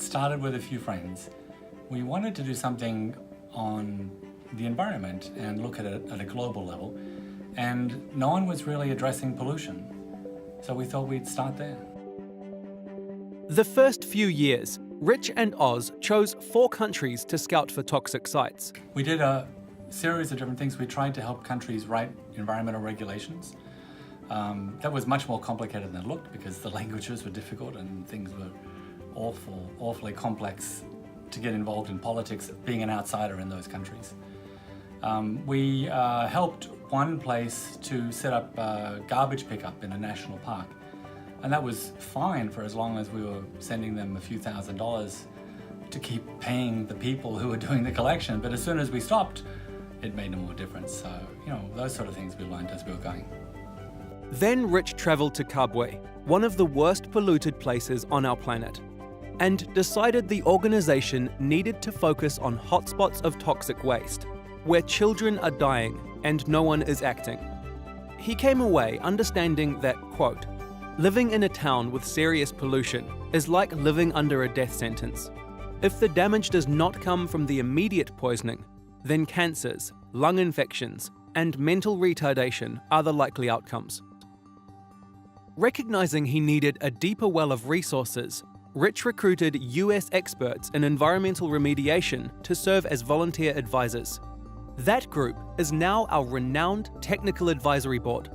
started with a few friends. We wanted to do something on the environment and look at it at a global level, and no one was really addressing pollution. So we thought we'd start there. The first few years, Rich and Oz chose 4 countries to scout for toxic sites. We did a series of different things. We tried to help countries write environmental regulations. That was much more complicated than it looked because the languages were difficult and things were awfully complex to get involved in politics, being an outsider in those countries. We helped one place to set up garbage pickup in a national park. And that was fine for as long as we were sending them a few $1,000s to keep paying the people who were doing the collection. But as soon as we stopped, it made no more difference. So, those sort of things we learned as we were going. Then Rich travelled to Kabwe, one of the worst polluted places on our planet, and decided the organisation needed to focus on hotspots of toxic waste, where children are dying and no one is acting. He came away understanding that, quote, living in a town with serious pollution is like living under a death sentence. If the damage does not come from the immediate poisoning, then cancers, lung infections, and mental retardation are the likely outcomes. Recognizing he needed a deeper well of resources, Rich recruited US experts in environmental remediation to serve as volunteer advisors. That group is now our renowned technical advisory board.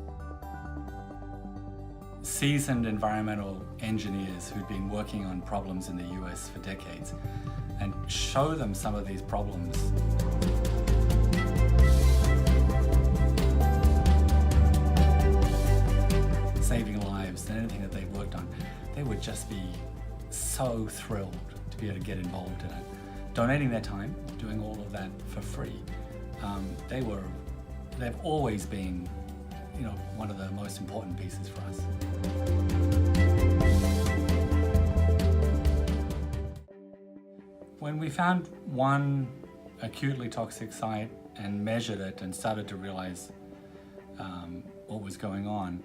Seasoned environmental engineers who'd been working on problems in the US for decades, and show them some of these problems. Saving lives and anything that they've worked on, they would just be so thrilled to be able to get involved in it. Donating their time, doing all of that for free. They've always been one of the most important pieces for us. When we found one acutely toxic site and measured it and started to realize what was going on,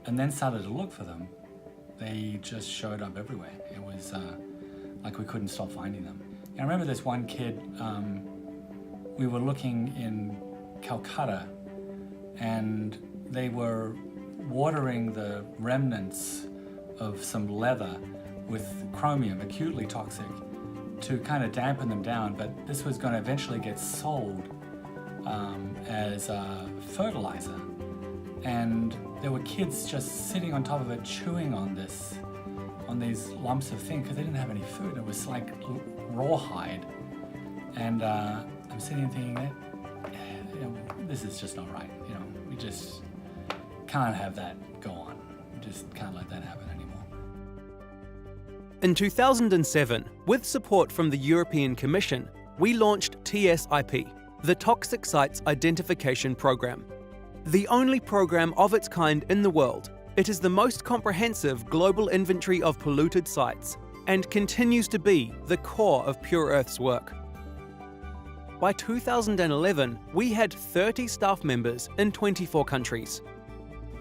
and then started to look for them, they just showed up everywhere. It was like we couldn't stop finding them. I remember this one kid, we were looking in Calcutta, and they were watering the remnants of some leather with chromium, acutely toxic, to kind of dampen them down, but this was going to eventually get sold as fertilizer. And there were kids just sitting on top of it, chewing on these lumps of thing, because they didn't have any food. It was like rawhide. And I'm sitting and thinking, this is just not right. We just can't have that go on. We just can't let that happen anymore. In 2007, with support from the European Commission, we launched TSIP, the Toxic Sites Identification Program. The only program of its kind in the world, it is the most comprehensive global inventory of polluted sites and continues to be the core of Pure Earth's work. By 2011, we had 30 staff members in 24 countries.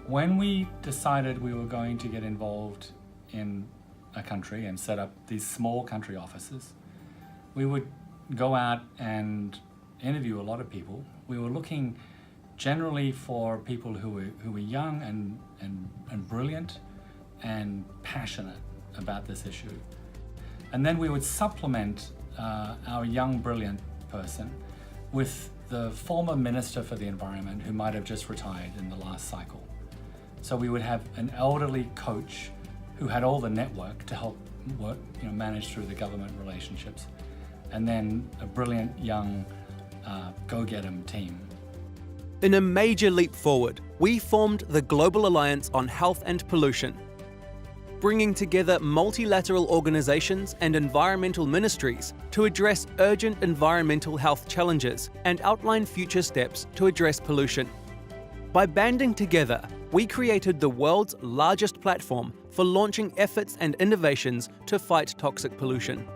When we decided we were going to get involved in a country and set up these small country offices, we would go out and interview a lot of people. We were looking generally for people who were young and brilliant and passionate about this issue. And then we would supplement our young, brilliant person with the former Minister for the Environment who might have just retired in the last cycle. So we would have an elderly coach who had all the network to help work, manage through the government relationships, and then a brilliant young go-get-em team. In a major leap forward, we formed the Global Alliance on Health and Pollution, bringing together multilateral organizations and environmental ministries to address urgent environmental health challenges and outline future steps to address pollution. By banding together, we created the world's largest platform for launching efforts and innovations to fight toxic pollution.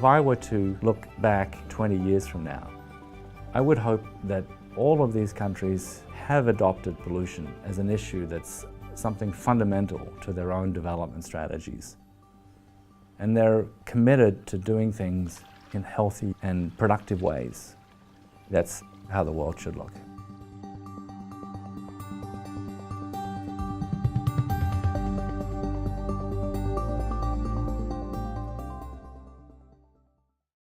If I were to look back 20 years from now, I would hope that all of these countries have adopted pollution as an issue that's something fundamental to their own development strategies. And they're committed to doing things in healthy and productive ways. That's how the world should look.